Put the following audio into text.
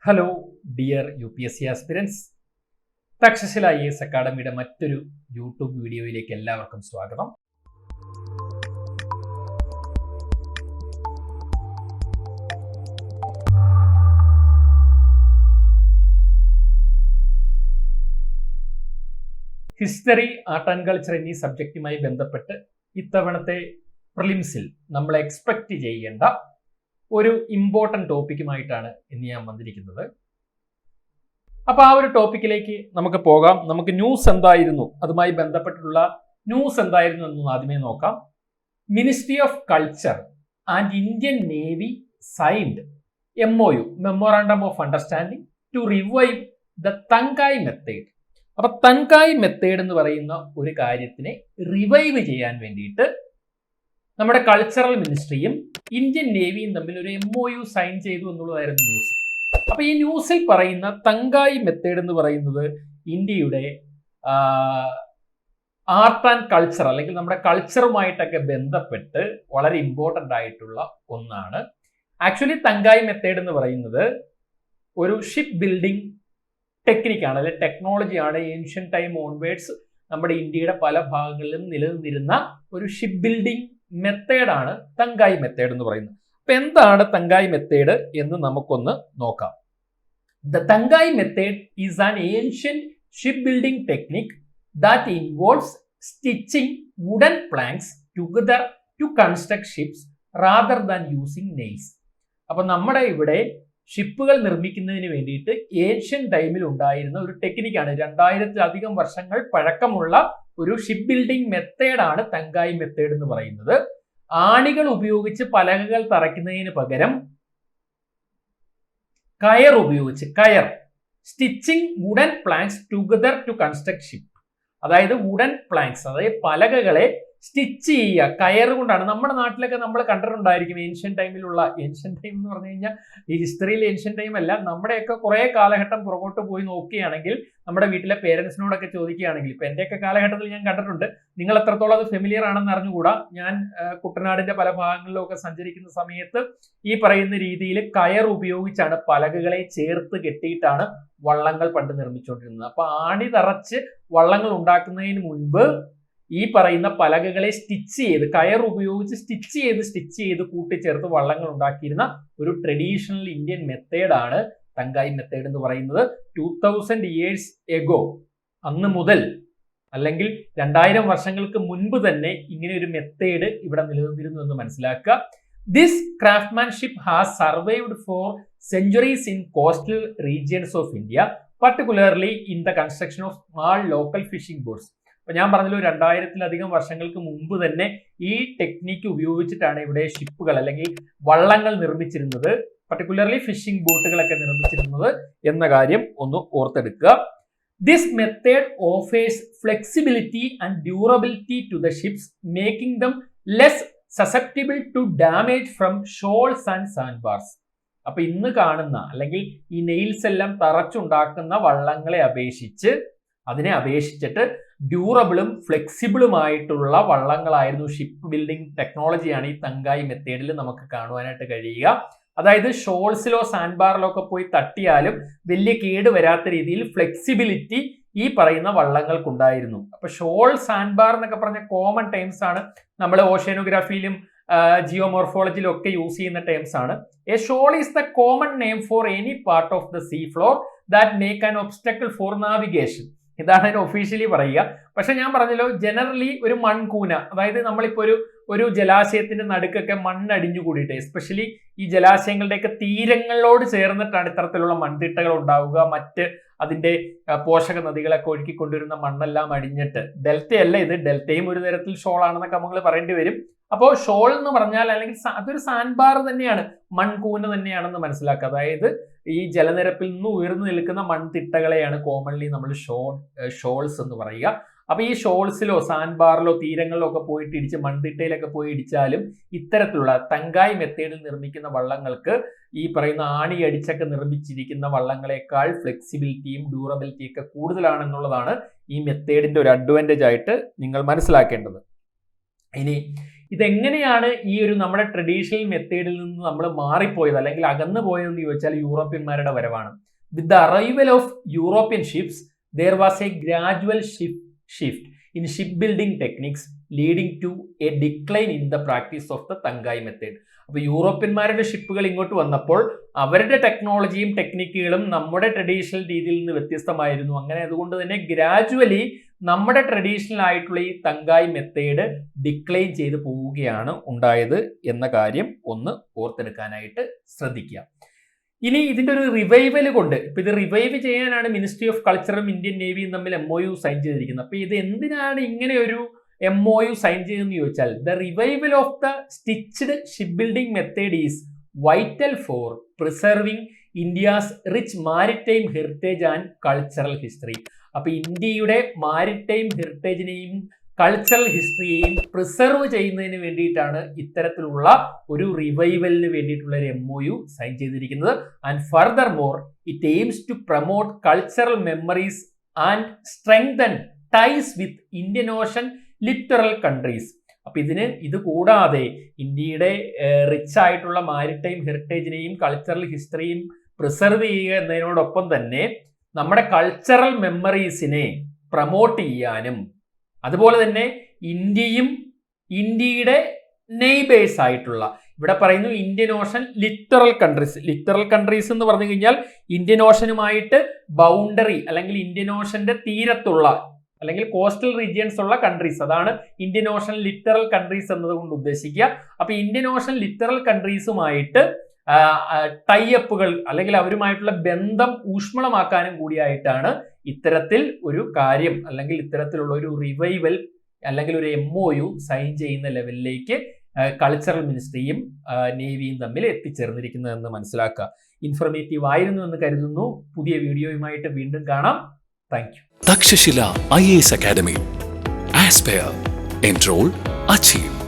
Hello dear UPSC aspirants, Takshashila IAS അക്കാഡമിയുടെ മറ്റൊരു YouTube വീഡിയോയിലേക്ക് എല്ലാവർക്കും സ്വാഗതം. ഹിസ്റ്ററി, ആർട്ട് ആൻഡ് കൾച്ചർ എന്നീ സബ്ജക്റ്റുമായി ബന്ധപ്പെട്ട് ഇത്തവണത്തെ പ്രിലിംസിൽ നമ്മൾ എക്സ്പെക്ട് ചെയ്യേണ്ട ഒരു ഇമ്പോർട്ടൻ്റ് ടോപ്പിക്കുമായിട്ടാണ് ഇന്ന് ഞാൻ വന്നിരിക്കുന്നത്. അപ്പോൾ ആ ഒരു ടോപ്പിക്കിലേക്ക് നമുക്ക് പോകാം. നമുക്ക് ന്യൂസ് എന്തായിരുന്നു, അതുമായി ബന്ധപ്പെട്ടുള്ള ന്യൂസ് എന്തായിരുന്നു എന്നൊന്ന് ആദ്യമേ നോക്കാം. Ministry of culture and Indian Navy signed MOU, memorandum of understanding, to revive the Tankai method. അപ്പൊ തങ്കായ് മെത്തേഡ് എന്ന് പറയുന്ന ഒരു കാര്യത്തിനെ റിവൈവ് ചെയ്യാൻ വേണ്ടിയിട്ട് നമ്മുടെ കൾച്ചറൽ മിനിസ്ട്രിയും ഇന്ത്യൻ നേവിയും തമ്മിൽ ഒരു MOU സൈൻ ചെയ്തു എന്നുള്ളതായിരുന്നു ന്യൂസ്. അപ്പൊ ഈ ന്യൂസിൽ പറയുന്ന തങ്കായ് മെത്തേഡ് എന്ന് പറയുന്നത് ഇന്ത്യയുടെ ആർട്ട് ആൻഡ് കൾച്ചർ അല്ലെങ്കിൽ നമ്മുടെ കൾച്ചറുമായിട്ടൊക്കെ ബന്ധപ്പെട്ട് വളരെ ഇമ്പോർട്ടൻ്റ് ആയിട്ടുള്ള ഒന്നാണ്. ആക്ച്വലി തങ്കായ് മെത്തേഡ് എന്ന് പറയുന്നത് ഒരു ഷിപ്പ് ബിൽഡിംഗ് ടെക്നിക്കാണ്, അല്ലെ ടെക്നോളജിയാണ്. ഏൻഷ്യൻ ടൈം ഓൺവേർഡ്സ് നമ്മുടെ ഇന്ത്യയുടെ പല ഭാഗങ്ങളിലും നിലനിന്നിരുന്ന ഒരു ഷിപ്പ് ബിൽഡിംഗ് മെത്തേഡാണ് തങ്കായ് മെത്തേഡ് എന്ന് പറയുന്നത്. അപ്പൊ എന്താണ് തങ്കായ് മെത്തേഡ് എന്ന് നമുക്കൊന്ന് നോക്കാം. The Tankai method is an ancient ship building technique that involves stitching wooden planks together to construct ships rather than using nails. അപ്പൊ നമ്മുടെ ഇവിടെ ഷിപ്പുകൾ നിർമ്മിക്കുന്നതിന് വേണ്ടിയിട്ട് ഏൻഷ്യൻ ടൈമിൽ ഉണ്ടായിരുന്ന ഒരു ടെക്നിക്കാണ്. 2000-ലധികം വർഷങ്ങൾ പഴക്കമുള്ള ഒരു ഷിപ്പ് ബിൽഡിംഗ് മെത്തേഡാണ് തങ്കായ് മെത്തേഡ് എന്ന് പറയുന്നത്. ആണികൾ ഉപയോഗിച്ച് പലകകൾ തറയ്ക്കുന്നതിന് പകരം കയർ ഉപയോഗിച്ച് stitching wooden planks together to construct ship. അതായത് വുഡൻ പ്ലാങ്ക്സ്, അതായത് പലകകളെ സ്റ്റിച്ച് ചെയ്യുക കയർ കൊണ്ടാണ്. നമ്മുടെ നാട്ടിലൊക്കെ നമ്മൾ കണ്ടിട്ടുണ്ടായിരിക്കും ഏൻഷ്യൻ ടൈമിലുള്ള, ഏൻഷ്യൻ ടൈം എന്ന് പറഞ്ഞു കഴിഞ്ഞാൽ ഈ ഹിസ്റ്ററിയിൽ ഏൻഷ്യൻ ടൈം അല്ല, നമ്മുടെയൊക്കെ കുറേ കാലഘട്ടം പുറകോട്ട് പോയി നോക്കുകയാണെങ്കിൽ നമ്മുടെ വീട്ടിലെ പേരൻസിനോടൊക്കെ ചോദിക്കുകയാണെങ്കിൽ, ഇപ്പൊ എന്റെയൊക്കെ കാലഘട്ടത്തിൽ ഞാൻ കണ്ടിട്ടുണ്ട്. നിങ്ങൾ എത്രത്തോളം അത് ഫെമിലിയർ ആണെന്ന് അറിഞ്ഞുകൂടാ. ഞാൻ കുട്ടനാടിന്റെ പല ഭാഗങ്ങളിലും ഒക്കെ സഞ്ചരിക്കുന്ന സമയത്ത് ഈ പറയുന്ന രീതിയിൽ കയർ ഉപയോഗിച്ചാണ് പലകകളെ ചേർത്ത് കെട്ടിയിട്ടാണ് വള്ളങ്ങൾ പണ്ട് നിർമ്മിച്ചുകൊണ്ടിരുന്നത്. അപ്പൊ ആണി തറച്ച് വള്ളങ്ങൾ ഉണ്ടാക്കുന്നതിന് മുൻപ് ഈ പറയുന്ന പലകകളെ സ്റ്റിച്ച് ചെയ്ത് കയർ ഉപയോഗിച്ച് സ്റ്റിച്ച് ചെയ്ത് കൂട്ടിച്ചേർത്ത് വള്ളങ്ങൾ ഉണ്ടാക്കിയിരുന്ന ഒരു ട്രഡീഷണൽ ഇന്ത്യൻ മെത്തേഡാണ് തങ്കായ് മെത്തേഡ് എന്ന് പറയുന്നത്. 2000 years ago, അന്ന് മുതൽ അല്ലെങ്കിൽ 2000 വർഷങ്ങൾക്ക് മുൻപ് തന്നെ ഇങ്ങനെ ഒരു മെത്തേഡ് ഇവിടെ നിലനിന്നിരുന്നു എന്ന് മനസ്സിലാക്കുക. This craftsmanship has survived for centuries in coastal regions of India, particularly in the construction of small local fishing boats. അപ്പൊ ഞാൻ പറഞ്ഞല്ലോ 2000-ലധികം വർഷങ്ങൾക്ക് മുമ്പ് തന്നെ ഈ ടെക്നിക്ക് ഉപയോഗിച്ചിട്ടാണ് ഇവിടെ ഷിപ്പുകൾ അല്ലെങ്കിൽ വള്ളങ്ങൾ നിർമ്മിച്ചിരുന്നത്, പർട്ടിക്കുലർലി ഫിഷിംഗ് ബോട്ടുകളൊക്കെ നിർമ്മിച്ചിരുന്നത് എന്ന കാര്യം ഒന്ന് ഓർത്തെടുക്കുക. This method offers flexibility and durability to the ships, making them less susceptible to damage from shoals and sand bars. അപ്പൊ ഇന്ന് കാണുന്ന അല്ലെങ്കിൽ ഈ നെയിൽസ് എല്ലാം തറച്ചുണ്ടാക്കുന്ന വള്ളങ്ങളെ അപേക്ഷിച്ചിട്ട് ഡ്യൂറബിളും ഫ്ലെക്സിബിളുമായിട്ടുള്ള വള്ളങ്ങളായിരുന്നു. ഷിപ്പ് ബിൽഡിംഗ് ടെക്നോളജിയാണ് ഈ തങ്കായ് മെത്തേഡിൽ നമുക്ക് കാണുവാനായിട്ട് കഴിയുക. അതായത് ഷോൾസിലോ സാൻഡ് ബാറിലോ ഒക്കെ പോയി തട്ടിയാലും വലിയ കേട് വരാത്ത രീതിയിൽ ഫ്ലെക്സിബിലിറ്റി ഈ പറയുന്ന വള്ളങ്ങൾക്കുണ്ടായിരുന്നു. അപ്പൊ ഷോൾ, സാൻഡ് ബാർ എന്നൊക്കെ പറഞ്ഞ കോമൺ ടേംസ് ആണ്. നമ്മൾ ഓഷ്യാനോഗ്രാഫിയിലും ജിയോമോർഫോളജിയിലും ഒക്കെ യൂസ് ചെയ്യുന്ന ടേംസ് ആണ്. A shoal is the common name for any part of the sea floor that make an obstacle for navigation. ഇതാണ് അതിന് ഒഫീഷ്യലി പറയുക. പക്ഷെ ഞാൻ പറഞ്ഞല്ലോ, ജനറലി ഒരു മൺകൂന, അതായത് നമ്മളിപ്പോ ഒരു ജലാശയത്തിന്റെ നടുക്കൊക്കെ മണ്ണടിഞ്ഞു കൂടിയിട്ട്, എസ്പെഷ്യലി ഈ ജലാശയങ്ങളുടെയൊക്കെ തീരങ്ങളോട് ചേർന്നിട്ടാണ് ഇത്തരത്തിലുള്ള മൺതിട്ടകൾ ഉണ്ടാവുക. മറ്റ് അതിന്റെ പോഷക നദികളൊക്കെ ഒഴുക്കിക്കൊണ്ടിരുന്ന മണ്ണെല്ലാം അടിഞ്ഞിട്ട്, ഡെൽറ്റയല്ല ഇത്, ഡെൽറ്റയും ഒരു തരത്തിൽ ഷോൾ ആണെന്നൊക്കെ നമ്മൾ പറയേണ്ടി വരും. അപ്പോൾ ഷോൾ എന്ന് പറഞ്ഞാൽ അല്ലെങ്കിൽ അതൊരു സാൻഡ് ബാർ തന്നെയാണ്, മൺകൂന തന്നെയാണെന്ന് മനസ്സിലാക്കുക. അതായത് ഈ ജലനിരപ്പിൽ നിന്ന് ഉയർന്നു നിൽക്കുന്ന മൺതിട്ടകളെയാണ് കോമൺലി നമ്മൾ ഷോൾസ് എന്ന് പറയുക. അപ്പൊ ഈ ഷോൾസിലോ സാൻഡ് ബാറിലോ തീരങ്ങളിലോ ഒക്കെ പോയിട്ട് ഇടിച്ച് മൺതിട്ടയിലൊക്കെ പോയി ഇടിച്ചാലും ഇത്തരത്തിലുള്ള തങ്കായ് മെത്തേഡിൽ നിർമ്മിക്കുന്ന വള്ളങ്ങൾക്ക് ഈ പറയുന്ന ആണി അടിച്ചൊക്കെ നിർമ്മിച്ചിരിക്കുന്ന വള്ളങ്ങളെക്കാൾ ഫ്ലെക്സിബിലിറ്റിയും ഡ്യൂറബിലിറ്റിയും ഒക്കെ കൂടുതലാണെന്നുള്ളതാണ് ഈ മെത്തേഡിന്റെ ഒരു അഡ്വാൻറ്റേജ് ആയിട്ട് നിങ്ങൾ മനസ്സിലാക്കേണ്ടത്. ഇനി ഇതെങ്ങനെയാണ് ഈ ഒരു നമ്മുടെ ട്രഡീഷണൽ മെത്തേഡിൽ നിന്ന് നമ്മൾ മാറിപ്പോയത് അല്ലെങ്കിൽ അകന്നു പോയതെന്ന് ചോദിച്ചാൽ യൂറോപ്യന്മാരുടെ വരവാണ്. With the arrival of European ships there was a gradual shift in shipbuilding techniques leading to a decline in the practice of the Tankai method. അപ്പോൾ യൂറോപ്യന്മാരുടെ ഷിപ്പുകൾ ഇങ്ങോട്ട് വന്നപ്പോൾ അവരുടെ ടെക്നോളജിയും ടെക്നിക്കുകളും നമ്മുടെ ട്രഡീഷണൽ രീതിയിൽ നിന്ന് വ്യത്യസ്തമായിരുന്നു. അങ്ങനെ അതുകൊണ്ട് തന്നെ ഗ്രാജുവലി നമ്മുടെ ട്രഡീഷണൽ ആയിട്ടുള്ള ഈ തങ്കായ് മെത്തേഡ് ഡിക്ലൈൻ ചെയ്ത് പോവുകയാണ് ഉണ്ടായത് എന്ന കാര്യം ഒന്ന് ഓർത്തെടുക്കാനായിട്ട് ശ്രദ്ധിക്കുക. ഇനി ഇതിന്റെ ഒരു റിവൈവൽ കൊണ്ട്, ഇപ്പൊ ഇത് റിവൈവ് ചെയ്യാനാണ് മിനിസ്ട്രി ഓഫ് കൾച്ചറും ഇന്ത്യൻ നേവിയും തമ്മിൽ MOU സൈൻ ചെയ്തിരിക്കുന്നത്. അപ്പൊ ഇത് എന്തിനാണ് ഇങ്ങനെ ഒരു MOU സൈൻ ചെയ്തെന്ന് ചോദിച്ചാൽ, the revival of the stitched ship building method is vital for preserving India's rich maritime heritage and cultural history. അപ്പൊ ഇന്ത്യയുടെ മാരിടൈം ഹെറിറ്റേജിനെയും കൾച്ചറൽ ഹിസ്റ്ററിയെയും പ്രിസർവ് ചെയ്യുന്നതിന് വേണ്ടിയിട്ടാണ് ഇത്തരത്തിലുള്ള ഒരു റിവൈവലിന് വേണ്ടിയിട്ടുള്ള ഒരു MOU സൈൻ ചെയ്തിരിക്കുന്നത്. And furthermore it aims to promote cultural memories and strengthen ties with Indian Ocean littoral countries. അപ്പൊ ഇത് കൂടാതെ ഇന്ത്യയുടെ റിച്ച് ആയിട്ടുള്ള മാരിടൈം ഹെറിറ്റേജിനെയും കൾച്ചറൽ ഹിസ്റ്ററിയും പ്രിസർവ് ചെയ്യുക എന്നതിനോടൊപ്പം തന്നെ നമ്മുടെ കൾച്ചറൽ മെമ്മറീസിനെ പ്രൊമോട്ട് ചെയ്യാനും, അതുപോലെ തന്നെ ഇന്ത്യയും ഇന്ത്യയുടെ നെയ്ബേഴ്സ് ആയിട്ടുള്ള, ഇവിടെ പറയുന്നു ഇന്ത്യൻ ഓഷൻ ലിറ്ററൽ കൺട്രീസ് എന്ന് പറഞ്ഞു കഴിഞ്ഞാൽ ഇന്ത്യൻ ഓഷനുമായിട്ട് ബൗണ്ടറി അല്ലെങ്കിൽ ഇന്ത്യൻ ഓഷന്റെ തീരത്തുള്ള അല്ലെങ്കിൽ കോസ്റ്റൽ റീജിയൻസ് ഉള്ള കൺട്രീസ്, അതാണ് ഇന്ത്യൻ ഓഷൻ ലിറ്ററൽ കൺട്രീസ് എന്നതുകൊണ്ട് ഉദ്ദേശിക്കുക. അപ്പൊ ഇന്ത്യൻ ഓഷൻ ലിറ്ററൽ കൺട്രീസുമായിട്ട് ടൈഅപ്പുകൾ അല്ലെങ്കിൽ അവരുമായിട്ടുള്ള ബന്ധം ഊഷ്മളമാക്കാനും കൂടിയായിട്ടാണ് ഇത്തരത്തിൽ ഒരു കാര്യം അല്ലെങ്കിൽ ഇത്തരത്തിലുള്ള ഒരു റിവൈവൽ അല്ലെങ്കിൽ ഒരു MOU സൈൻ ചെയ്യുന്ന ലെവലിലേക്ക് കൾച്ചറൽ മിനിസ്ട്രിയും നേവിയും തമ്മിൽ എത്തിച്ചേർന്നിരിക്കുന്നതെന്ന് മനസ്സിലാക്കുക. ഇൻഫർമേറ്റീവ് ആയിരുന്നു എന്ന് കരുതുന്നു. പുതിയ വീഡിയോയുമായിട്ട് വീണ്ടും കാണാം. Thank you. Takshashila IAS academy. Aspire, enroll, achieve.